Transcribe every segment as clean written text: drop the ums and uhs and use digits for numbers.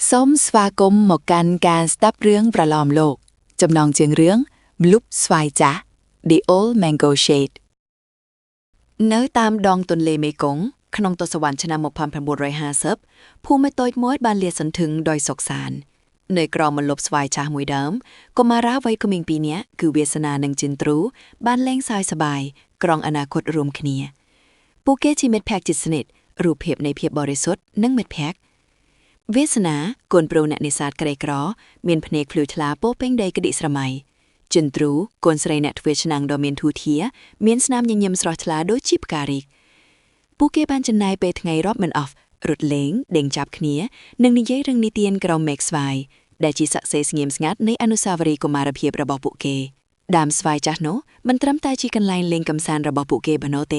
ส้มสวากมหมกกันการสตับเรื่องประลอมโลกจำนองเจียงเรื่องบลุปสวายจ๊ะ The Old Mango Shade เนื้อตามดองตนเลเมกงขนมตัวสวรรค์ชนะหมกพันพันบัวรอย50ผู้ไม่ต้อยม้วยบานเลียสันถึงดอยศกสารเนยกรอมันลบสวายชามวยเดิมก็มาร้าไว้ก็มิงปีเนี้ยคือเวสนาหนึ่งจินตรูบ้านแรงทรายสบายกรองอนาคตรวมคเนียปูเก้ชีเม็ดแพกจิตสนิทรูปเพียบในเพียบบริสุทธิ์นึ่งเม็ดแพกเวสนากวนโปรเนในศาสตร์กระไรกรอเมียนพเนกพลูทลาโป้เป้งใดกระดิสระไมจินตรูกวนสไรเนตเวชนังดอเมียนทูเทียเมียนสนามยังยำสรอทลาโดยจิบการิกปูเก้บ้านจันนายไปทไงรอบมันออฟรถเล้งเด้งจับเนียหนึ่งในเย่เรื่องนิเตียนกราวเม็กซ์ไวได้จีสักเซสเงียมสงัดในอนุสาวรีย์กุมารเพียบระบอบปุเกดามสวายจัดโนมันตรำตาจีกันไลน์เลงกำซานระบอบปุเกบโนเต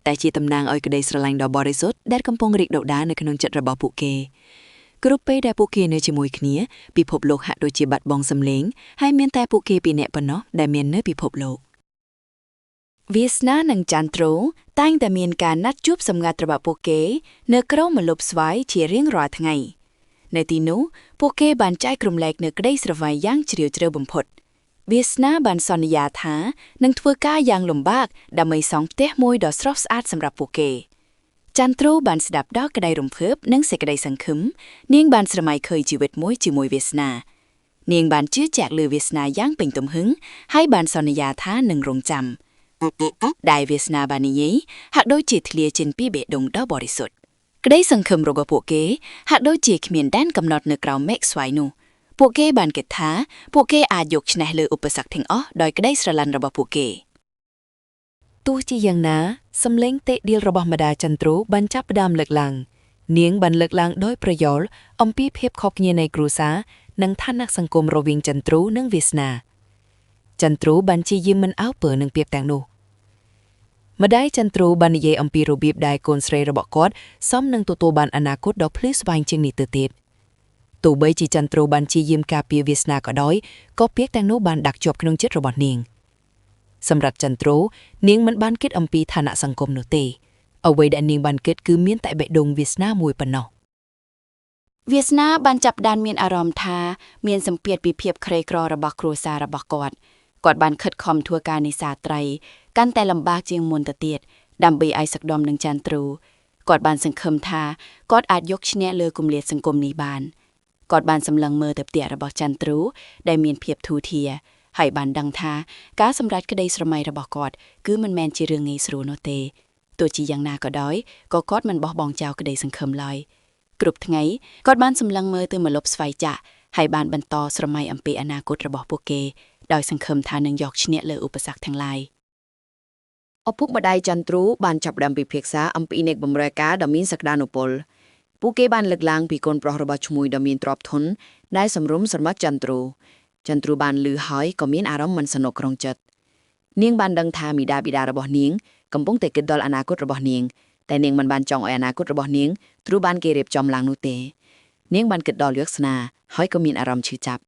แต่จีตำนางออยกระไดสระลังดอบริสุทธิ์ได้กำปงริกดอกดาในขนมจัดระบอบปุเกกรุ๊ปไปได้ปุเกเนจมวยเนียปีพบโลกหะโดยจีบัดบองสำเล้งให้เมียนแต่ปุเกปีเนปนเนาะได้เมียนเนื้อปีพบโลกเวียสนาหนังจันทรูตั้งแต่เมียนการนัดจูบสำงัดระบอบปุเกเนื้อกระมาลบสวายเชียเรียงรอทั้งไงในที่นู้ปุเกบานใจกลุ่มแหลกเนื้อกระไดสระไวย่างเฉียวเจริญบ่มพดเวียสนาบานซอนยาท้านังทัวก้าอย่างลมบากดำไม่สองเตะมวยดอสรอสอาดสำหรับปุเกจันทรูบานสดับดอกกระไดรมเพิบนังเสกระไดสังคึมเนียงบานสมัยเคยจีเวตมวยจีมวยเวียสนาเนียงบานชื่อแจกลือเวียสนาย่างเป็นตุ่มหึงให้บานซอนยาท้าหนึ่งรงจำได้เวียสนาบานีหากโดยจิตเลียจินปีเบดงดอบริสุทธิ์กระไดสังคึมโรกปุเกหากโดยจีเขมียนด้านกำหนดเนื้อกราวเมกสวยนูปุเกบานเกตท้าปุเกอาจยกชนะเลยอุปสรรคถึงโดยกระไดสระลันระบปุเกตู้จียังนะสำเล้งเตะเดียลระบมาดาจันทรูบันจับดามเลิกลังเนียงบันเลิกลังโดยประโยชน์อมปีเพบขอบเงียในกรูซานังท่านนักสังคมโรวิงจันทรูนังเวสนาจันทรูบันจียิมมันเอาเปิดนังเปียบแตงนูมาได้จันทรูบันเยอมปีโรบีบได้โกนสเรระบกอดซ้อมนังตัวบันอนาคตดอกพลิสวายจึงนิเตติดตัวใบจีจันทรูบันจียิมกาเปียเวสนาก็ด้อยก็เปียกแตงนูบันดักจบขนมเจ็ดระบเนียงสำหรับจันทรูเนียงมันบ้านเกิดอมปีฐานะสังคมโนเตเอาไว้แต่เนียงบ้านเกิดคือเมียนแต่เบดงเวียสนามวยปนนอเวียสนาบันจับดานเมียนอารมณ์ทาเมียนสัมเปียดปีเพียบเครกรอระบักครูซาระบักกอดบันขัดคอมทัวการในศาสตรีกันแต่ลำบากเจียงมนตะเตียดดำใบไอสักดอมหนึ่งจันทรูกอดบานสังคมทากอดอาจยกชนะเลือกุมเลียดสังคมนีบานกอดบานสำลังเมอเติบเตียระบักจันทรูได้เมียนเพียบทูเทียให้บานดังทากาสำรัดกระไดสมัยระบอกกอดคือมันแมนจีเรืองไงสรูโนเตตัวจียังนาก็ด้อยก็กอดมันบอกบองเจ้ากระไดสังคมลอยกรุบทั้งไงกอดบานสำลังเมอตื่นมาลบไฟจะให้บานบรรตอสมัยอัมเปอนาคตระบอกปุเกดอยสังคมทานึงยอกชเนเลออุปสรรคทั้งหลายอพุกบดายจันทรูบานจับดำปีเพียกษาอัมปีเนกบมรากาดามินสักดานุปลปุเกบานเล็กลางปีกนปรหระบชมุยดามินตรอบทนได้สำรุมสมัดจันทรูบานลือหอยก็มีอารมณ์มันสนุกรองจัดเนียงบานดังทามีดาบิดาระบอบเนียงกำปงแต่เกิดดอลอนาคตระบอบเนียงแต่เนียงมันบานจองอนาคตระบอบเนียงทรูบานเกเรบจอมลางนุเตเนียงบานเกิดดอลเลือกสนาหอยก็มีอารมณ์ชื่อจับ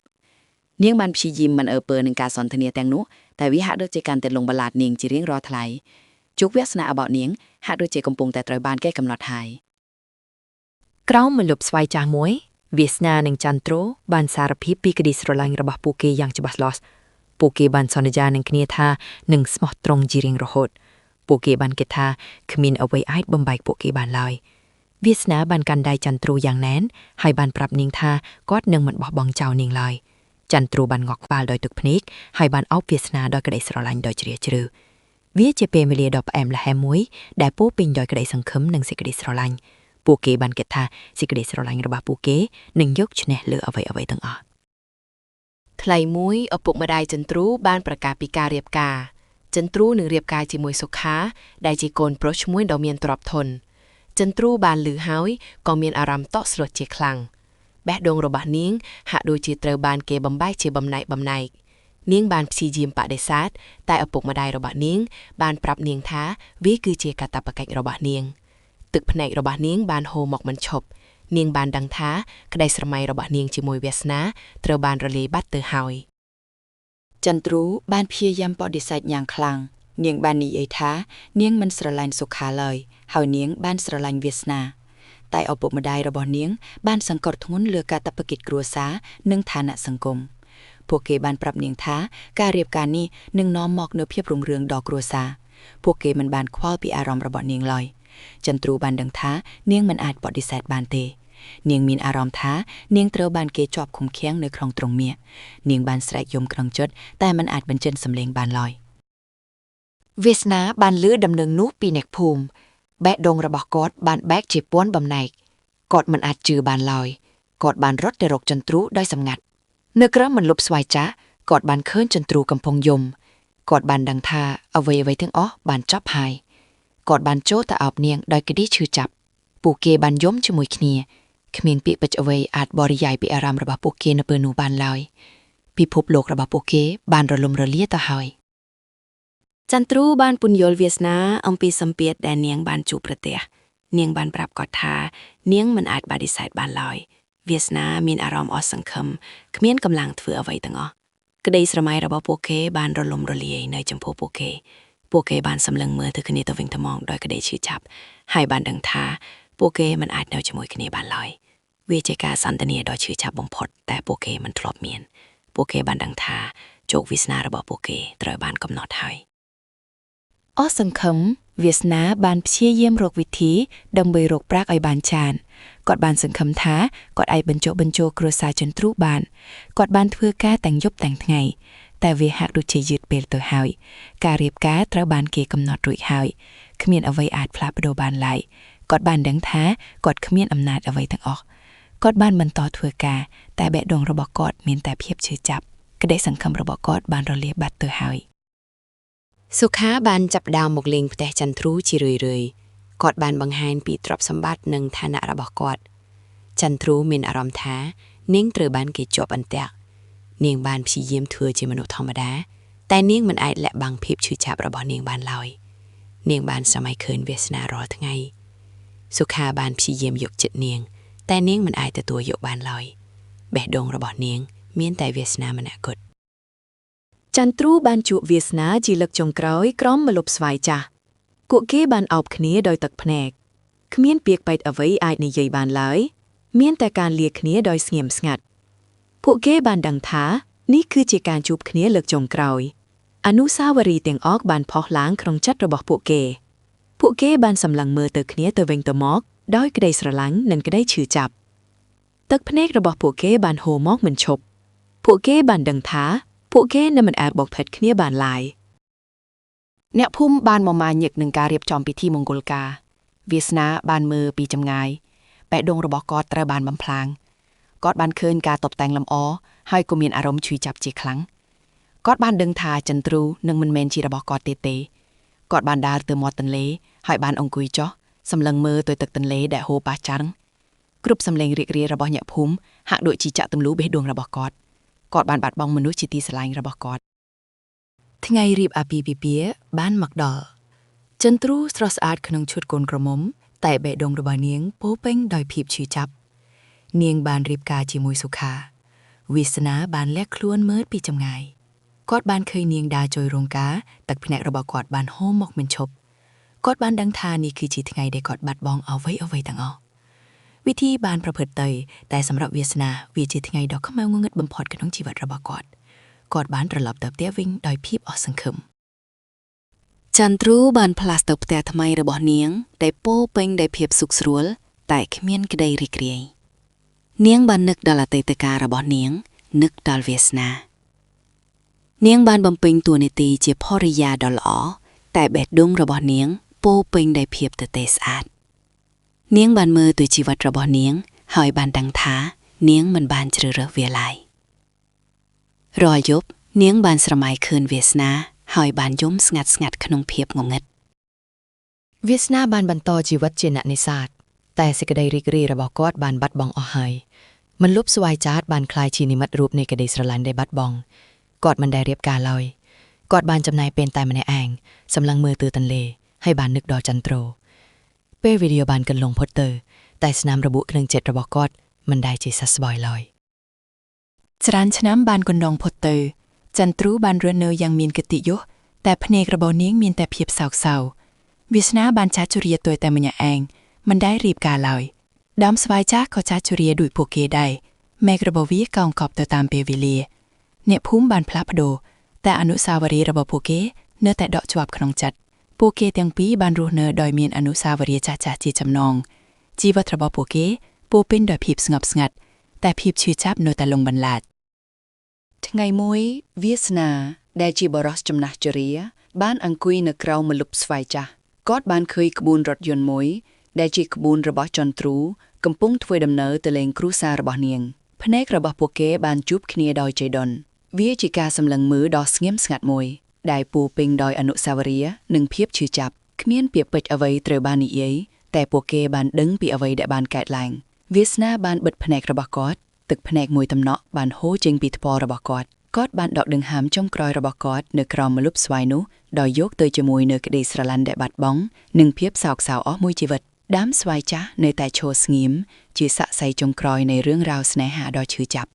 เนียงบานพียิมมันเปิดหนึ่งการสอนเทเนียแตงนุแต่วิหารโดยเจกันแต่ลงบลาดเนียงจีเรียงรอทลายจุกเวสนาอบเนียงหาโดยเจกำปงแต่ตรอยบานแก้กำหนดหายกล้าวมันหลบสวายจามวยเวียสนาหนึ่งจันทรูบานสารพิบปีกดิสรลังระบปุเกยังจะบัสลอสปุเกบานสอนจาหนึ่งคเนียทาหนึ่งสมอตรงจีเริงรหดปุเกบานเกทาขมินเอาไว้ไอ้บำบัยปุเกบานลอยเวียสนาบานกันได้จันทรูอย่างแน่นให้บานปรับนิงทากอดหนึ่งมันบอกบองเจ้านิงลอยจันทรูบานงอกบาลโดยตึกพนิกให้บานเอาเวียสนาโดยกระไดสรลังโดยเฉลี่ยจือเวียเจเปเมเลียดอกแอมและแฮมวยได้ปูปิงโดยกระไดสังคมหนึ่งเสกดิสรลังปูเกบันเกตทาสิกเดสรลังระบาปูเกหนึ่งยกชนะเลือเอาไว้ตั้งอ่ะทลายมุ้ยเอาปุกมาได้จันทรูบ้านประกาศปีกาเรียบกาจันทรูหนึ่งเรียบกาจีมวยสุขาได้จีโกนโปรชมุ้ยดอกเมียนตรอบทนจันทรูบานหรือเฮาส์กองเมียนอารามโตสลดเจคลังแบะดงระบานิ้งหาดูจีเตอร์บานเกบำใบเจบำไนนิ้งบานซีจีมปะเดซัดแต่เอาปุกมาได้ระบานิ้งบานปรับเนียงท้าวิคือเจกาตาปะไกระบาเนียงตึกแผนกระบาดเนียงบานโฮหมอกมันฉบเนียงบานดังท้ากระไดสมัยระบาดเนียงจิมวยเวสนาเตรบานระเลบัตเตอร์เฮาจันทรูบานเพียยำปอดิไซด์อย่างคลังเนียงบานนีเอท้าเนียงมันสระลันสุขาเลยเฮาเนียงบานสระลันเวสนา តែឪពុកម្ដាយរបស់នាងបានសង្កត់ធ្ងន់លើកាតព្វកិច្ចគ្រួសារនិងឋានៈសង្គមពួកគេបានប្រាប់នាងថាការរៀបការនេះនឹងនាំមកនូវភាពរុងរឿងដល់គ្រួសារពួកគេមិនបានខ្វល់ពីអារម្មណ៍របស់នាងឡើយចន្ទ្រូបានដឹងថានាងមិនអាចបដិសេធបានទេនាងមានអារម្មណ៍ថានាងត្រូវបានគេជាប់ឃុំឃាំងនៅក្នុងទ្រុងមាសនាងបានស្រែកយំក្នុងចិត្តតែមិនអាចបញ្ចេញសំឡេងបានឡើយវាសនាបានលឺដំណឹងនោះពីអ្នកភូមិបែកដងរបស់គាត់បានបែកជាពាន់បំណែកគាត់មិនអាចជឿបានឡើយគាត់បានរត់ទៅរកចន្ទ្រូដោយសម្ងាត់នៅក្រោមមិនលុបស្វាយចាស់គាត់បានឃើញចន្ទ្រូកំពុងយំគាត់បានដឹងថាអ្វីៗទាំងអស់បានចប់ហើយគាត់បានចូលទៅអោបនាងដោយក្តីឈឺចាប់ពួកគេបានយំជាមួយគ្នាគ្មានពាក្យពេចន៍អ្វីអាចបរិយាយពីអារម្មណ៍របស់ពួកគេនៅពេលនោះបានឡើយពិភពលោករបស់ពួកគេបានរលំរលាទៅហើយចន្ទ្រូបានពន្យល់វាសនាអំពីសម្ពាធដែលនាងបានជួបប្រទះនាងបានប្រាប់គាត់ថានាងមិនអាចបដិសេធបានឡើយវាសនាមានអារម្មណ៍អស់សង្ឃឹមគ្មានកម្លាំងធ្វើអ្វីទាំងអស់ក្តីស្រមៃរបស់ពួកគេបានរលំរលាយនៅចំពោះពួកគេបានសម្លឹងមើលទៅគ្នាទៅវិញទៅមកដោយក្តីឈឺចាប់ហើយបានដឹងថាពួកគេមិនអាចនៅជាមួយគ្នាបានឡើយវាជាការសន្ទនាដ៏ឈឺចាប់បំផុតតែពួកគេមិនធ្លាប់មានពួកគេបានដឹងថាជោគវាសនារបស់ពួកគេត្រូវបានកំណត់ហើយអស់សង្ឃឹមវាសនាបានព្យាយាមរកវិធីដើម្បីរកប្រាក់ឲ្យបានច្រើនគាត់បានសង្ឃឹមថាគាត់អាចបញ្ចុះបញ្ចូលគ្រួសារចន្ទ្រូបានគាត់បានធ្វើការទាំងយប់ទាំងថ្ងៃតែវាហាក់ដូចជាយឺតពេលទៅហើយការរៀបការត្រូវបានគេកំណត់រួចហើយគ្មានអ្វីអាចផ្លាស់ប្ដូរបានឡើយគាត់បានដឹងថាគាត់គ្មានអំណាចអ្វីទាំងអស់គាត់បានបន្តធ្វើការតែបេះដូងរបស់គាត់មានតែភាពឈឺចាប់ក្តីសង្ឃឹមរបស់គាត់បានរលាយបាត់ទៅហើយសុខាបានចាប់ដើមមកលេងផ្ទះចន្ទ្រូជារឿយៗគាត់បានបង្ហាញពីទ្រព្យសម្បត្តិនិងឋានៈរបស់គាត់ចន្ទ្រូមានអារម្មណ៍ថានាងត្រូវបានគេជាប់អន្ទាក់នាងបានព្យាយាមធ្វើជាមនុស្សធម្មតាតែនាងមិនអាចលាក់បាំងភាពឈឺចាប់របស់នាងបានឡើយនាងបានសម័យឃើញវាសនារាល់ថ្ងៃសុខាបានព្យាយាមយកចិត្តនាងតែនាងមិនអាចទទួលយកបានឡើយបេះដូងរបស់នាងមានតែវាសនាម្នាក់គត់ចន្ទ្រូបានជួបវាសនាជាលើកចុងក្រោយក្រោមម្លប់ស្វាយចាស់ពួកគេបានអោបគ្នាដោយទឹកភ្នែកគ្មានពាក្យពេចន៍អ្វីអាចនិយាយបានឡើយមានតែការលាគ្នាដោយស្ងៀមស្ងាត់ពួកគេបានដឹងថានេះគឺជាការជួបគ្នាលើកចុងក្រោយអនុស្សាវរីយ៍ទាំងអស់បានផុសឡើងក្នុងចិត្តរបស់ពួកគេបានសម្លឹងមើលទៅគ្នាទៅវិញទៅមកដោយក្តីស្រឡាញ់និងក្តីឈឺចាប់ទឹកភ្នែករបស់ពួកគេបានហូរមកមិនឈប់ពួកគេបានដឹងថាពួកគេនឹងមិនអាចបោកផិតគ្នាបានឡើយអ្នកភូមិបានមកម៉ាញឹកនឹងការរៀបចំពិធីមង្គលការវាសនាបានមើលពីចម្ងាយបេះដូងរបស់គាត់ត្រូវបានបំផ្លាញគាត់បានឃើញការតុបតែងលម្អហើយក៏មានអារម្មណ៍ឈឺចាប់ជាខ្លាំងគាត់បានដឹងថាចន្ទ្រូនឹងមិនមែនជារបស់គាត់ទេគាត់បានដើរទៅមាត់ទន្លេហើយបានអង្គុយចុះសម្លឹងមើលទៅទឹកទន្លេដែលហូរប៉ះចាំងគ្រប់សម្លេងរីករាយរបស់អ្នកភូមិហាក់ដូចជាចាក់ទម្លូបេះដូងរបស់គាត់បានបាត់បង់មនុស្សជាទីស្រឡាញ់របស់គាត់ថ្ងៃរៀបអាពាហ៍ពិពាហ៍បានមកដល់ចន្ទ្រូស្រស់ស្អាតក្នុងឈុតកូនក្រមុំតែបេះដូងរបស់នាងពោពេញដោយភាពឈឺចាប់នាងបានរៀបការជាមួយសុខាវាសនាបានលាក់ខ្លួនមើលពីចម្ងាយគាត់បានឃើញនាងដើរចូលរោងការទឹកភ្នែករបស់គាត់បានហូរមកមិនឈប់គាត់បានដឹងថានេះគឺជាថ្ងៃដែលគាត់បាត់បង់អ្វីទាំងអស់វិធីបានប្រព្រឹត្តទៅតែសម្រាប់វាសនាវាជាថ្ងៃដ៏ខ្មៅងងឹតបំផុតក្នុងជីវិតរបស់គាត់បានត្រឡប់ទៅផ្ទះវិញដោយភាពអស់សង្ឃឹមចន្ទ្រូបានផ្លាស់ទៅផ្ទះថ្មីរបស់នាងដែលពោពេញដោយភាពសុខស្រួលតែគ្មានក្តីរីករាយនាងបាននឹកដល់អតីតកាលរបស់នាងនឹកដល់វាសនានាងបានបំពេញតួនាទីជាភរិយាដ៏ល្អតែបេះដូងរបស់នាងពោពេញដោយភាពទទេស្អាតនាងបានមើលទៅជីវិតរបស់នាងហើយបានដឹងថានាងមិនបានជ្រើសរើសវាឡើយរាល់យប់នាងបានស្រមៃឃើញវាសនាហើយបានយំស្ងាត់ក្នុងភាពងងឹតវាសនាបានបន្តជីវិតជាអ្នកនេសាទតែសេចក្តីរីករាយរបស់គាត់បានបាត់បង់អស់ហើយមិនលុបស្វាយចាតបានคล้ายជានិមិត្តរូបនៃក្តីស្រឡាញ់ដែលបាត់បង់គាត់មិនដែលរៀបការឡើយគាត់បានចំណាយពេលតែម្នាក់ឯងសម្លឹងមើលទៅទន្លេហើយបាននឹកដល់ចន្ទ្រូពេលវីដេអូបានកន្លងផុតទៅតែស្នាមរបួសក្នុងចិត្តរបស់គាត់មិនដែលជាសះស្បើយឡើយច្រើនឆ្នាំបានកន្លងផុតទៅចន្ទ្រូបានរស់នៅយ៉ាងមានកិត្តិយសតែភ្នែករបស់នាងមានតែភាពសោកសៅវាសនាបានចាស់ជរាទៅតែម្នាក់ឯងមិនដែលរៀបការឡើយ ដើមស្វាយចាស់ក៏ចាស់ជរាដូចពួកគេដែរแม่กระบอกវាកោងកប់ទៅតាមពេលវេលាអ្នកភូមិបានផ្លាស់ប្ដូរតែអនុស្សាវរីយ៍របស់ពួកគេនៅតែដក់ជាប់ក្នុងចិត្តពួកគេទាំងពីរបានរស់នៅដោយមានអនុស្សាវរីយ៍ចាស់ៗជាចំណងជីវិតរបស់ពួកគេពោរពេញដោយភាពស្ងប់ស្ងាត់តែភាពឈឺចាប់នៅតែលងបន្លាចថ្ងៃមួយវាសនាដែលជាបរិសចំណាស់ជរាបានអង្គុយនៅក្រោមម្លប់ស្វាយចាស់គាត់បានឃើញក្បួនរថយន្តមួយដែលជាក្បួនរបស់ចន្ទ្រូកំពុងធ្វើដំណើរទៅលេងគ្រួសាររបស់នាងភ្នែករបស់ពួកគេបានជួបគ្នាដោយចៃដន្យវាជាការសម្លឹងមើលដ៏ស្ងៀមស្ងាត់មួយដែលពោរពេញដោយអនុស្សាវរីយ៍និងភាពឈឺចាប់គ្មានពាក្យពេចន៍អ្វីត្រូវបាននិយាយតែពួកគេបានដឹងពីអ្វីដែលបានកើតឡើងវាសនាបានបិទភ្នែករបស់គាត់ទឹកភ្នែកមួយតំណក់បានហូរចេញពីថ្ពាល់របស់គាត់បានដកដង្ហើមចុងក្រោយរបស់គាត់នៅក្រោមម្លប់ស្វាយនោះដោយយកទៅជាមួយនៅក្តីស្រឡាញ់ដែលបាត់បង់និងភាពសោកសៅអស់មួយជីវិតដើមស្វាយចាស់នៅតែឈរស្ងៀមជាសាក្សីចុងក្រោយនៃរឿងរ៉ាវស្នេហាដ៏ឈឺចាប់